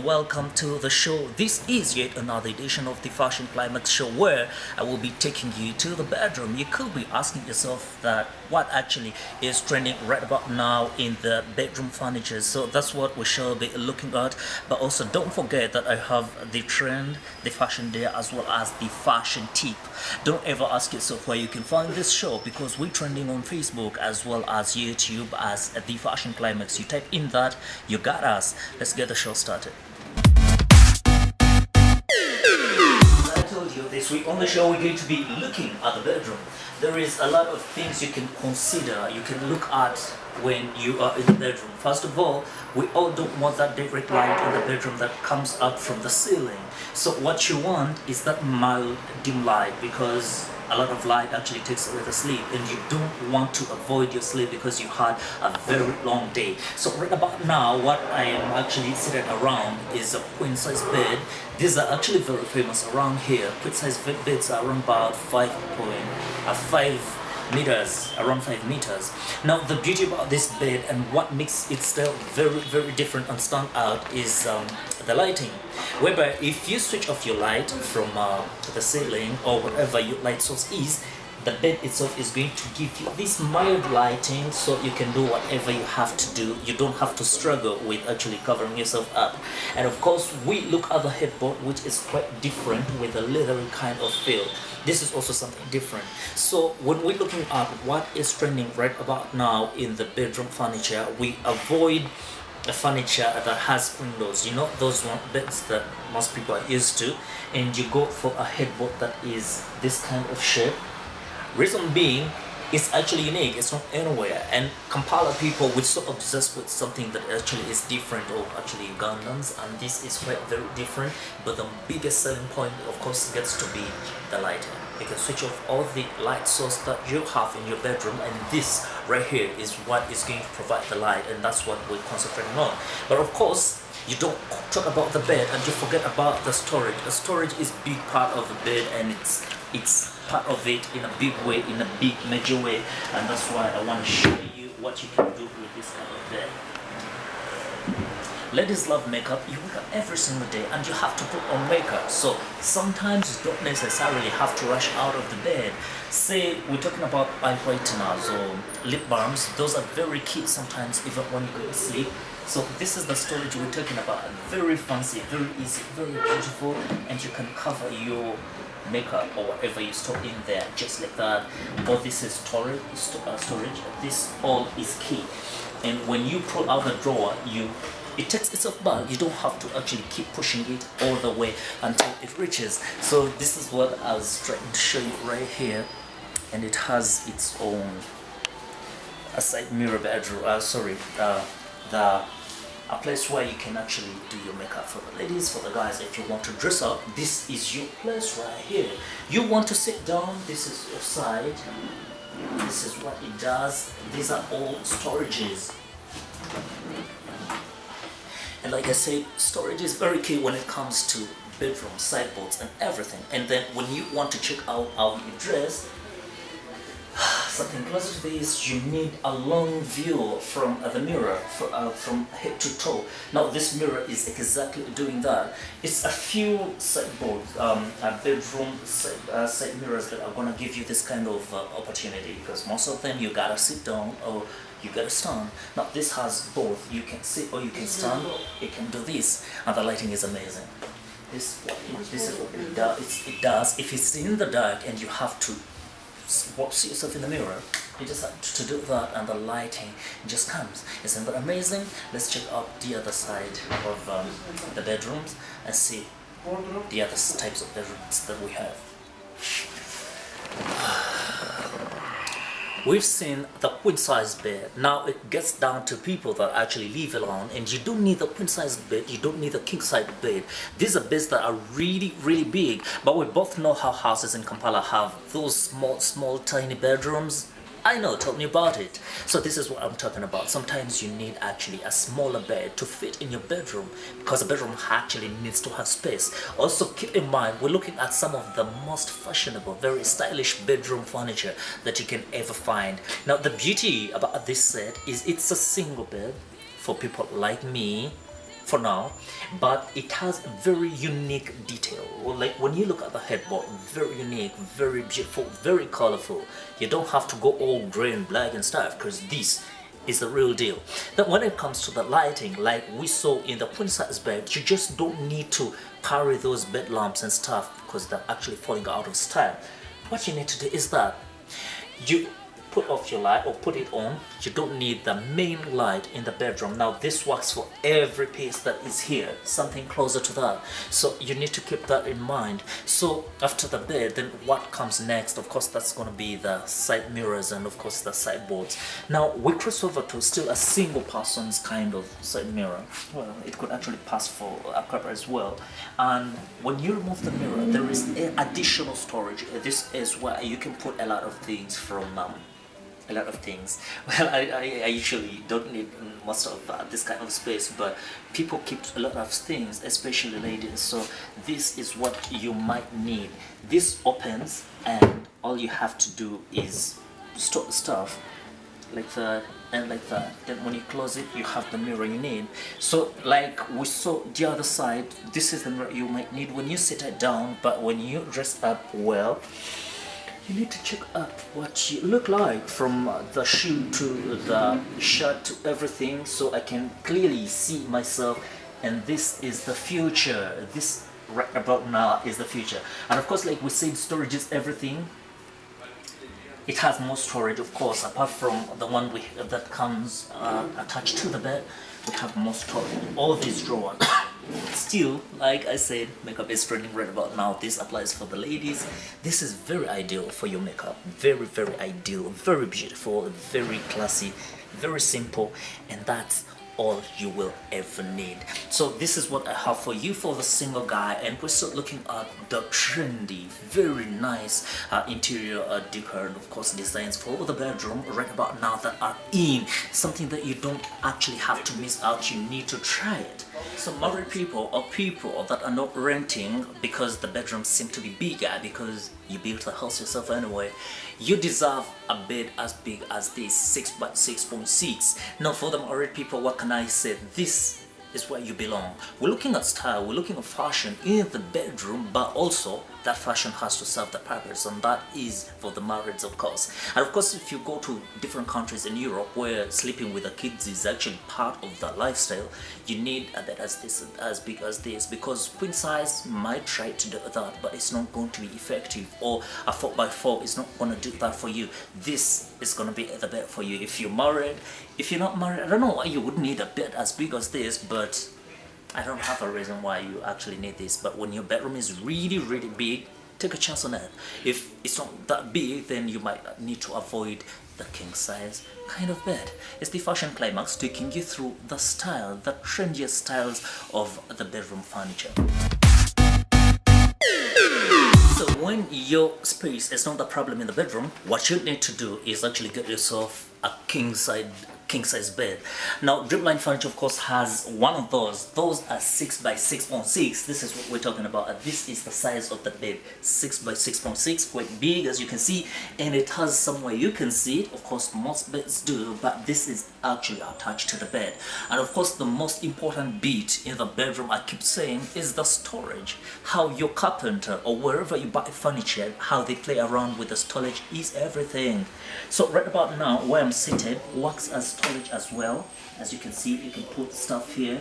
welcome to the show. This is yet another edition of the Fashion Climax show where I will be taking you to the bedroom. You could be asking yourself that what actually is trending right about now in the bedroom furniture. So that's what we shall be looking at. But also don't forget that I have the trend, the fashion there, as well as the fashion tip. Don't ever ask yourself where you can find this show because we're trending on Facebook as well as YouTube as the Fashion Climax. You type in that, you got us. Let's get the show started. As I told you, this week on the show we're going to be looking at the bedroom. There is a lot of things you can consider, you can look at when you are in the bedroom. First of all, we all don't want that direct light in the bedroom that comes up from the ceiling. So what you want is that mild dim light, because a lot of light actually takes away the sleep, and you don't want to avoid your sleep because you had a very long day. So right about now, what I am actually sitting around is a queen size bed. These are actually very famous around here. Queen size beds are around about 5 meters, around 5 meters. Now the beauty about this bed and what makes it still very different and stand out is the lighting, whereby if you switch off your light from the ceiling or whatever your light source is, the bed itself is going to give you this mild lighting, so you can do whatever you have to do. You don't have to struggle with actually covering yourself up. And of course we look at the headboard, which is quite different with a leathery kind of feel. This is also something different. So when we're looking at what is trending right about now in the bedroom furniture, we avoid a furniture that has spring doors, you know, those one beds that most people are used to, and you go for a headboard that is this kind of shape. Reason being, it's actually unique, it's not anywhere, and Kampala people we're so obsessed with something that actually is different, or actually Ugandans, and this is quite very different. But the biggest selling point of course gets to be the lighting. You can switch off all the light source that you have in your bedroom, and this right here is what is going to provide the light, and that's what we're concentrating on. But of course you don't talk about the bed and you forget about the storage. The storage is big part of the bed, and it's part of it in a big way, in a big major way, and that's why I want to show you what you can do with this kind of bed. Ladies love makeup. You wake up every single day and you have to put on makeup, so sometimes you don't necessarily have to rush out of the bed. Say we're talking about eye whiteners or lip balms, those are very key sometimes even when you go to sleep. So this is the storage we're talking about. Very fancy, very easy, very beautiful, and you can cover your makeup or whatever you store in there just like that. Or this is storage. This all is key, and when you pull out the drawer, it takes itself back. You don't have to actually keep pushing it all the way until it reaches. So this is what I was trying to show you right here, and it has its own a side mirror bedroom. A place where you can actually do your makeup for the ladies, for the guys. If you want to dress up, this is your place right here. You want to sit down, this is your side. This is what it does. These are all storages. And like I said, storage is very key when it comes to bedroom, sideboards and everything. And then when you want to check out how you dress, something close to this, you need a long view from the mirror, from head to toe. Now this mirror is exactly doing that. It's a few sideboards, bedroom side mirrors that are going to give you this kind of opportunity, because most of them you gotta sit down or you gotta stand. Now this has both, you can sit or you can stand. It can do this, and the lighting is amazing. This is what it does. It does. If it's in the dark and you have to see yourself in the mirror, you just have to do that, and the lighting just comes. Isn't that amazing? Let's check out the other side of the bedrooms and see the other types of bedrooms that we have. We've seen the queen size bed. Now it gets down to people that actually live alone, and you don't need the queen size bed, you don't need the king size bed. These are beds that are really big, but we both know how houses in Kampala have those small tiny bedrooms. I know, tell me about it. So this is what I'm talking about. Sometimes you need actually a smaller bed to fit in your bedroom, because a bedroom actually needs to have space. Also keep in mind, we're looking at some of the most fashionable, very stylish bedroom furniture that you can ever find. Now the beauty about this set is it's a single bed for people like me for now, but it has a very unique detail. Like when you look at the headboard, very unique, very beautiful, very colorful. You don't have to go all gray and black and stuff, because this is the real deal. Then when it comes to the lighting, like we saw in the queen size bed, you just don't need to carry those bed lamps and stuff because they're actually falling out of style. What you need to do is that you put off your light or put it on. You don't need the main light in the bedroom. Now this works for every piece that is here, something closer to that, so you need to keep that in mind. So after the bed, then what comes next? Of course, that's going to be the side mirrors and of course the sideboards. Now we cross over to still a single person's kind of side mirror. Well, it could actually pass for a couple as well. And when you remove the mirror, there is additional storage. This is where you can put a lot of things from a lot of things. Well, I usually don't need most of this kind of space, but people keep a lot of things, especially ladies. So this is what you might need. This opens and all you have to do is store the stuff like that and like that. Then when you close it, you have the mirror you need. So like we saw the other side, this is the mirror you might need when you sit it down. But when you dress up well, you need to check up what you look like, from the shoe to the shirt to everything, so I can clearly see myself. And this is the future. This right about now is the future. And of course, like we said, storage is everything. It has more storage, of course, apart from the one that comes attached to the bed. We have more storage. All these drawers. Still, like I said, makeup is trending right about now. This applies for the ladies. This is very ideal for your makeup. Very, very ideal. Very beautiful. Very classy. Very simple. And that's all you will ever need. So this is what I have for you for the single guy, and we're still looking at the trendy, very nice interior decor and of course designs for the bedroom right about now that are in. Something that you don't actually have to miss out. You need to try it. So married people or people that are not renting because the bedrooms seem to be bigger because you built the house yourself anyway, you deserve a bed as big as this, 6 by 6.6. Now for the married people, what can I say? This is where you belong. We're looking at style, we're looking at fashion in the bedroom, but also that fashion has to serve the purpose, and that is for the marrieds, of course. And of course, if you go to different countries in Europe where sleeping with the kids is actually part of the lifestyle, you need a bed as big as this, because queen size might try to do that, but it's not going to be effective, or a 4x4 is not going to do that for you. This is going to be the bed for you if you're married. If you're not married, I don't know why you would need a bed as big as this, but I don't have a reason why you actually need this. But when your bedroom is really, really big, take a chance on that. If it's not that big, then you might need to avoid the king size kind of bed. It's the Fashion Climax taking you through the style, the trendiest styles of the bedroom furniture. So when your space is not the problem in the bedroom, what you need to do is actually get yourself a king size bed. Now Dreamline Furniture of course has one of those. Those are 6 by 6.6. This is what we're talking about. This is the size of the bed, 6 by 6.6, quite big as you can see, and it has somewhere you can see it. Of course most beds do, but this is actually attached to the bed. And of course the most important bit in the bedroom, I keep saying, is the storage. How your carpenter or wherever you buy furniture, how they play around with the storage is everything. So right about now where I'm seated works as storage as well. As you can see, you can put stuff here,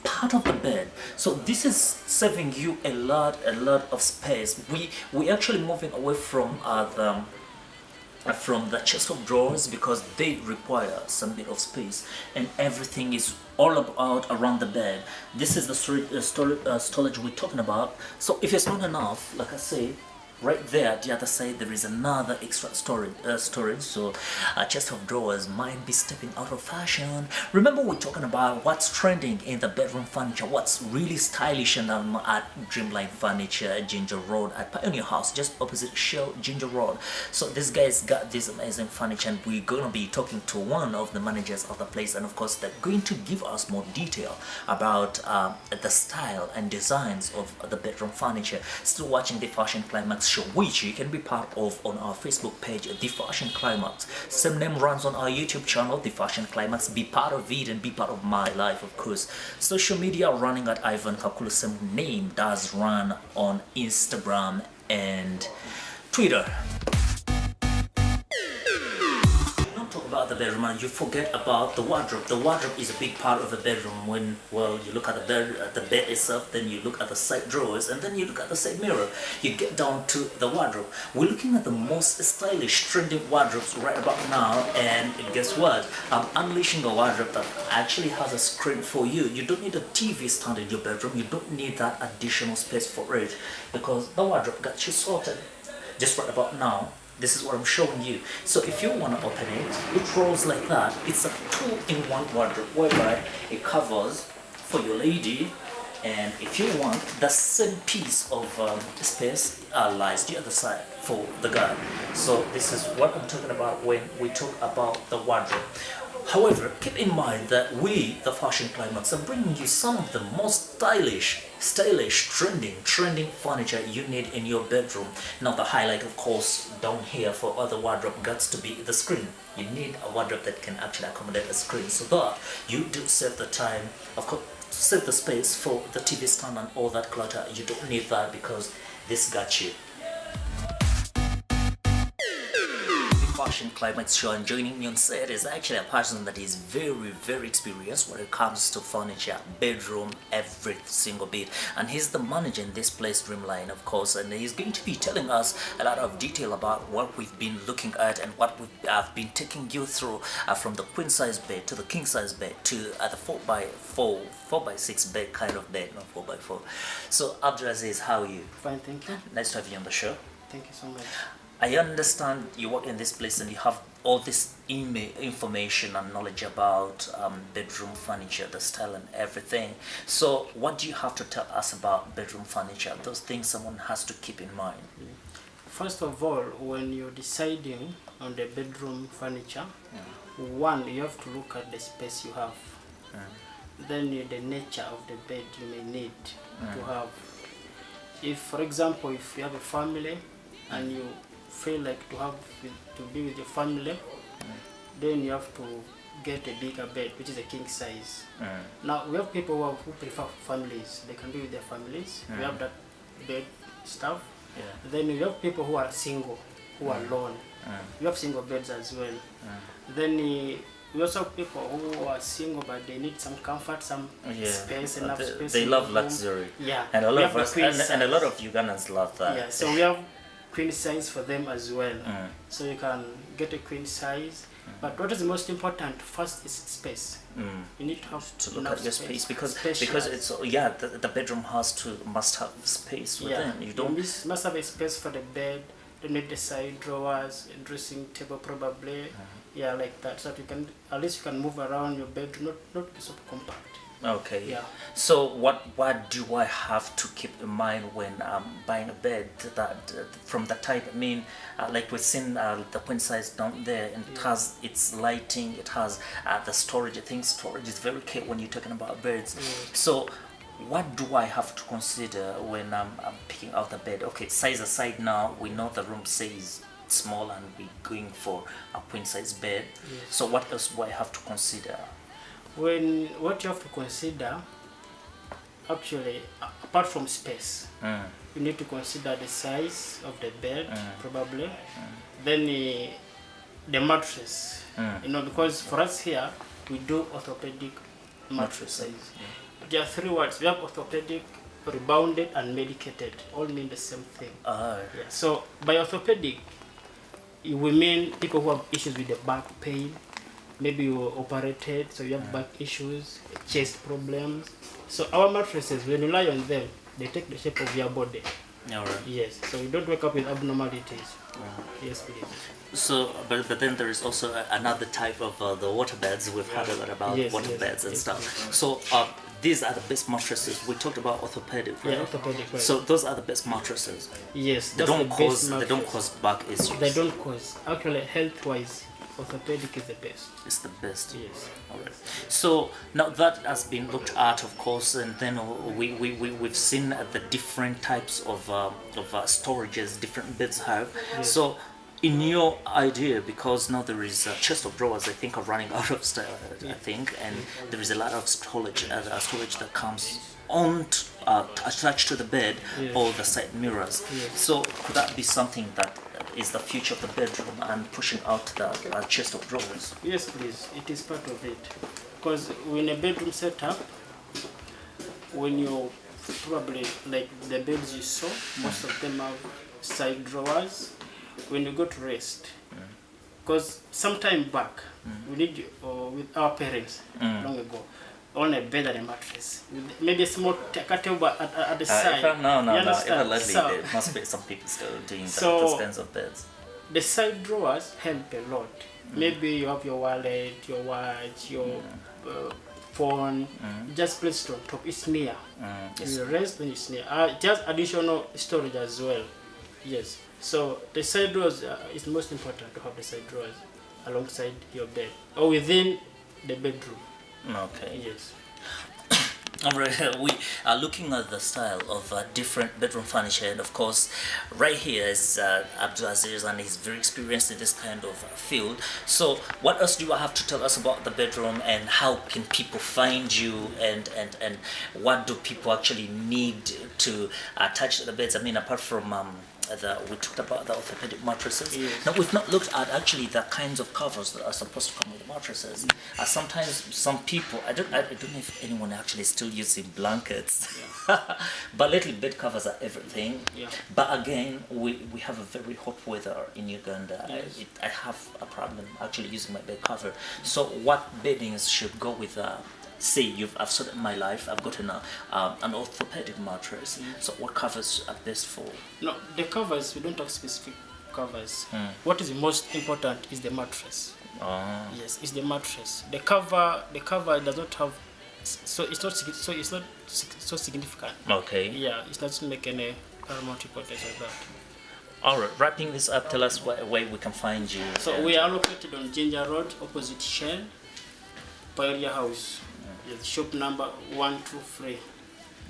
part of the bed. So this is saving you a lot of space. We actually moving away from the chest of drawers because they require some bit of space, and everything is all about around the bed. This is the storage we're talking about. So if it's not enough, like I say, right there the other side there is another extra storage. So a chest of drawers might be stepping out of fashion. Remember, we're talking about what's trending in the bedroom furniture, what's really stylish, and I'm at Dreamline Furniture, Ginger Road at Pioneer House, just opposite Shell Ginger Road. So this guy's got this amazing furniture, and we're gonna be talking to one of the managers of the place, and of course they're going to give us more detail about the style and designs of the bedroom furniture. Still watching the Fashion Climax Climax show, which you can be part of on our Facebook page, The Fashion Climax. Same name runs on our YouTube channel, The Fashion Climax. Be part of it and be part of my life, of course. Social media running at Ivan Kakulu, same name, does run on Instagram and Twitter. Talk about the bedroom and you forget about the wardrobe. The wardrobe is a big part of the bedroom. When, well, you look at the bed itself, then you look at the side drawers, and then you look at the side mirror. You get down to the wardrobe. We're looking at the most stylish, trending wardrobes right about now, and guess what? I'm unleashing a wardrobe that actually has a screen for you. You don't need a TV stand in your bedroom. You don't need that additional space for it, because the wardrobe got you sorted. Just right about now, this is what I'm showing you. So if you want to open it rolls like that. It's a 2-in-1 wardrobe whereby it covers for your lady, and if you want, the same piece of space lies the other side for the guy. So this is what I'm talking about when we talk about the wardrobe. However, keep in mind that we, the Fashion Climax, are bringing you some of the most stylish, trending furniture you need in your bedroom. Now the highlight, of course, down here for other wardrobe gets to be the screen. You need a wardrobe that can actually accommodate a screen, so that you do save the time, of course, save the space for the TV stand and all that clutter. You don't need that because this got you. Fashion Climax show, and joining me on set is actually a person that is very experienced when it comes to furniture, bedroom, every single bit, and he's the manager in this place, Dreamline, of course, and he's going to be telling us a lot of detail about what we've been looking at and what we've been taking you through, from the queen size bed to the king size bed to the 4x6 bed kind of bed, not 4x4. So Abdulaziz, how are you? Fine, thank you. Nice to have you on the show. Thank you so much. I understand you work in this place and you have all this information and knowledge about bedroom furniture, the style and everything. So what do you have to tell us about bedroom furniture, those things someone has to keep in mind? First of all, when you're deciding on the bedroom furniture, one, you have to look at the space you have. Then the nature of the bed you may need to have. If, for example, if you have a family and you feel like to be with your family, then you have to get a bigger bed, which is a king size. Now we have people who prefer families, they can be with their families. We have that bed stuff. Then we have people who are single, who are alone. We have single beds as well. Then we also have people who are single but they need some comfort, some space, enough space. They love luxury. And a lot of us, and a lot of Ugandans love that. So we have queen size for them as well. So you can get a queen size. But what is most important first is space. You need to have to look at your space because it's the bedroom must have space within. You must have a space for the bed. You need the side drawers, a dressing table probably, like that, so that you can at least you can move around your bedroom, not be so compact. Okay. So what do I have to keep in mind when I'm buying a bed that from the type? I mean, like we've seen the queen size down there, and it has its lighting, it has the storage. I think storage is very key when you're talking about beds. So what do I have to consider when I'm picking out the bed? Okay, size aside, now we know the room says small and we're going for a queen size bed. So what else do I have to consider? What you have to consider, actually, apart from space, you need to consider the size of the bed, probably. Then the mattress, because for us here, we do orthopedic mattresses. There are 3 words. We have orthopedic, rebounded, and medicated. All mean the same thing. So by orthopedic, we mean people who have issues with the back pain. Maybe you were operated, so you have back issues, chest problems. So our mattresses, when you lie on them, they take the shape of your body. Yes, so you don't wake up with abnormalities. Yes, please. So, but then there is also another type of the water beds. We've heard a lot about water beds and stuff. So these are the best mattresses. We talked about orthopedic, right? Orthopedic, right. So those are the best mattresses. Yes, they don't cause back issues. They don't cause. Actually, health-wise, orthopedic is the best. It's the best. Yes. All right. So now that has been looked at, of course, and then we've seen the different types of storages different beds have. Yes. So in your idea, because now there is a chest of drawers, I think are running out of style, I think, and there is a lot of storage that comes on attached to the bed Yes. or the side mirrors. Yes. So could that be something that is the future of the bedroom and pushing out the chest of drawers? Yes, please. It is part of it. Because when a bedroom setup, when you probably like the beds you saw, most of them have side drawers. When you go to rest, because some time back we need with our parents long ago, on a bed and a mattress, with maybe a small table at the side. No. You understand? Even lately, So- there must be some people still doing So- those kinds of beds. The side drawers help a lot. Maybe you have your wallet, your watch, your phone, just place it on top. It's near. Yes. You rest when it's near. Just additional storage as well. Yes. So the side drawers is most important to have the side drawers alongside your bed or within the bedroom. Okay. Yes. Alright, we are looking at the style of different bedroom furniture, and of course, right here is Abdul Aziz, and he's very experienced in this kind of field. So, what else do you have to tell us about the bedroom, and how can people find you, and what do people actually need to attach to the beds? I mean, apart from we talked about the orthopedic mattresses. Yes. Now we've not looked at actually the kinds of covers that are supposed to come with the mattresses. Sometimes some people, I don't know if anyone actually is still using blankets, but little bed covers are everything. Yeah. But again, we have a very hot weather in Uganda. Yes. I have a problem actually using my bed cover. So what beddings should go with say I've started my life, I've gotten an orthopedic mattress. So what covers are best for? No, the covers, we don't have specific covers. What is most important is the mattress. Yes, it's the mattress. The cover does not have, so it's not so significant. Okay. Yeah, it's not to make any paramount importance of that. All right. Wrapping this up, tell us where we can find you. So we are located on Ginger Road, opposite Shell, Pioneer House. Yes, shop number 123.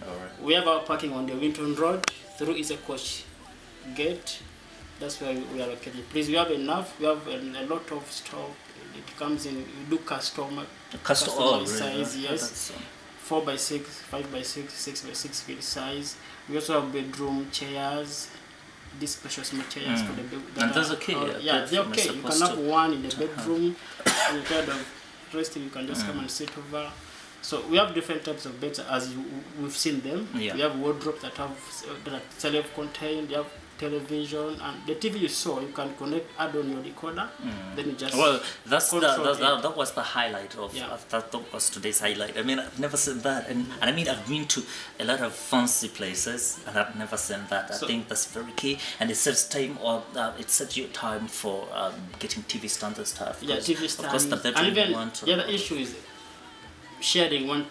All right. We have our parking on the Winton Road through is a coach gate. That's where we are located. Please, we have enough. We have a lot of stock. It comes in. We do custom size. Yes, 4x6, 5x6, 6x6 feet size. We also have bedroom chairs. These special small chairs for the bedroom. And that's okay. Yeah, they're okay. You can have one in the bedroom. And instead of resting, you can just come and sit over. So we have different types of beds as we've seen them. Yeah. We have wardrobes that are self-contained. You have television, and the TV you saw, you can connect, add on your decoder. Then you just that was the highlight of, Yeah. that was today's highlight. I mean, I've never seen that, and I mean, I've been to a lot of fancy places, and I've never seen that. I think that's very key, and it saves time, or it saves you time for getting TV stand and stuff. Yeah, TV stand. Of course, the bedroom And even you want to, the other issue is sharing one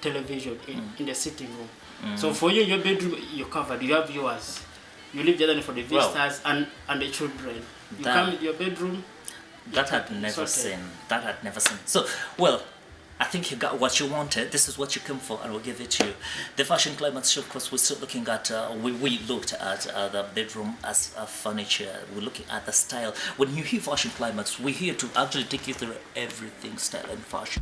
television in the sitting room. So for you, your bedroom, you're covered. You have yours. You leave the other for the visitors and the children. You come in your bedroom. That I'd never seen. That I'd never seen. So, well, I think you got what you wanted. This is what you came for, and we'll give it to you. The Fashion Climax show, of course, we're still looking at, we looked at the bedroom as furniture. We're looking at the style. When you hear Fashion Climax, we're here to actually take you through everything style and fashion.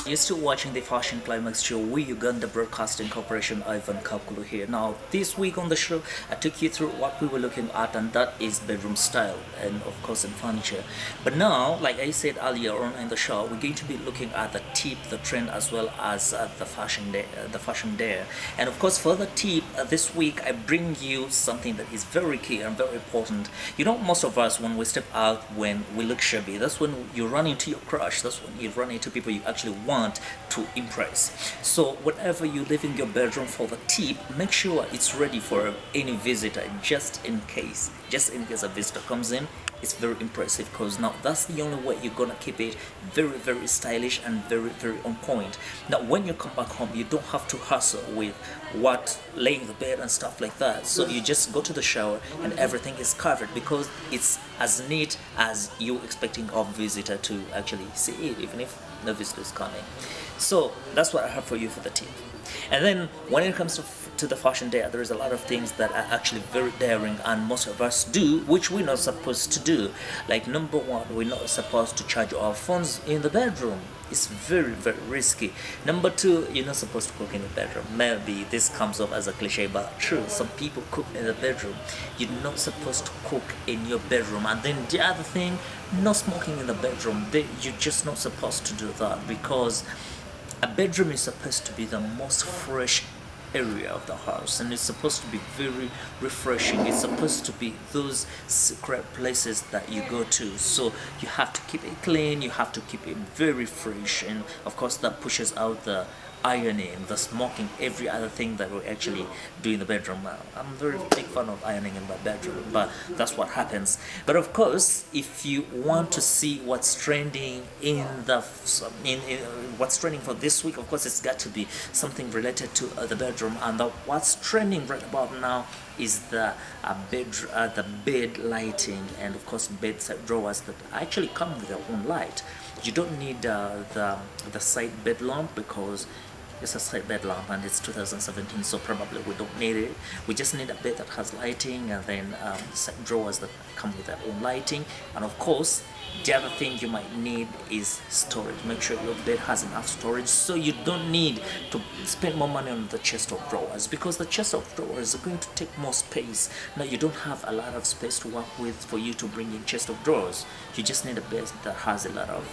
You're still watching the Fashion Climax show with Uganda Broadcasting Corporation. Ivan Kakulu here. Now, this week on the show, I took you through what we were looking at, and that is bedroom style and, of course, in furniture. But now, like I said earlier on in the show, we're going to be looking at the tip, the trend, as well as the fashion day. And of course, for the tip, this week I bring you something that is very key and very important. You know, most of us, when we step out, when we look shabby, that's when you run into your crush. That's when you run into people you actually want to impress. So whatever you leave in your bedroom for the tip, make sure it's ready for any visitor, just in case a visitor comes in it's very impressive, because now that's the only way you're gonna keep it very stylish and very on point. Now when you come back home, you don't have to hustle with what laying the bed and stuff like that. So you just go to the shower and everything is covered, because it's as neat as you expecting a visitor to actually see it, even if no visitor is coming. So that's what I have for you for the tip. And then when it comes to the fashion day, there is a lot of things that are actually very daring and most of us do, which we're not supposed to do. Like number one, we're not supposed to charge our phones in the bedroom. It's very risky. Number two, you're not supposed to cook in the bedroom. Maybe this comes off as a cliche, but true, some people cook in the bedroom. You're not supposed to cook in your bedroom. And then the other thing, no smoking in the bedroom. You're just not supposed to do that, because a bedroom is supposed to be the most fresh area of the house, and it's supposed to be very refreshing. It's supposed to be those secret places that you go to, so you have to keep it clean, you have to keep it very fresh, and of course that pushes out the ironing, the smoking, every other thing that we actually do in the bedroom. I'm very big fan of ironing in my bedroom, but that's what happens. But of course, if you want to see what's trending in what's trending for this week, of course it's got to be something related to the bedroom. And what's trending right about now is the bed lighting, and of course bedside drawers that actually come with their own light. You don't need the side bed lamp, because it's a side bed lamp and it's 2017, so probably we don't need it. We just need a bed that has lighting, and then side drawers that come with their own lighting. And of course the other thing you might need is storage. Make sure your bed has enough storage, so you don't need to spend more money on the chest of drawers, because the chest of drawers are going to take more space. Now you don't have a lot of space to work with for you to bring in chest of drawers. You just need a bed that has a lot of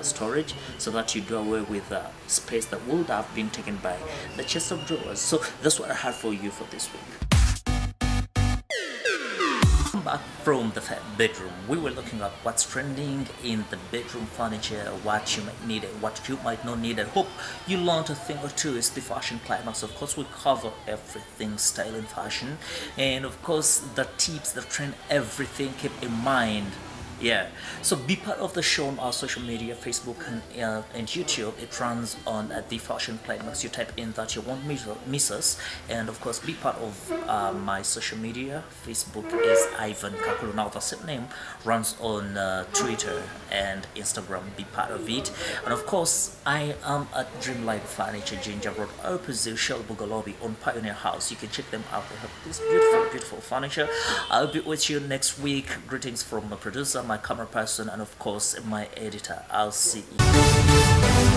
storage, so that you do away with space that would have been taken by the chest of drawers. So that's what I have for you for this week. Back from the bedroom, we were looking at what's trending in the bedroom furniture, what you might need and what you might not need. I hope you learned a thing or two. It's the fashion climax. Of course we cover everything style and fashion, and of course the tips, the trend, everything. Keep in mind. Yeah, so be part of the show on our social media, Facebook and YouTube. It runs on the Fashion Climax. You type in that, you won't miss us. And of course be part of my social media. Facebook is Ivan Kakulu. Now the same name runs on Twitter and Instagram. Be part of it. And of course I am at Dreamlight Furniture, Ginger Road, opposite Shell Bugalobi on Pioneer House. You can check them out. They have this beautiful furniture. I'll be with you next week. Greetings from my producer, my camera person, and of course my editor. I'll see you.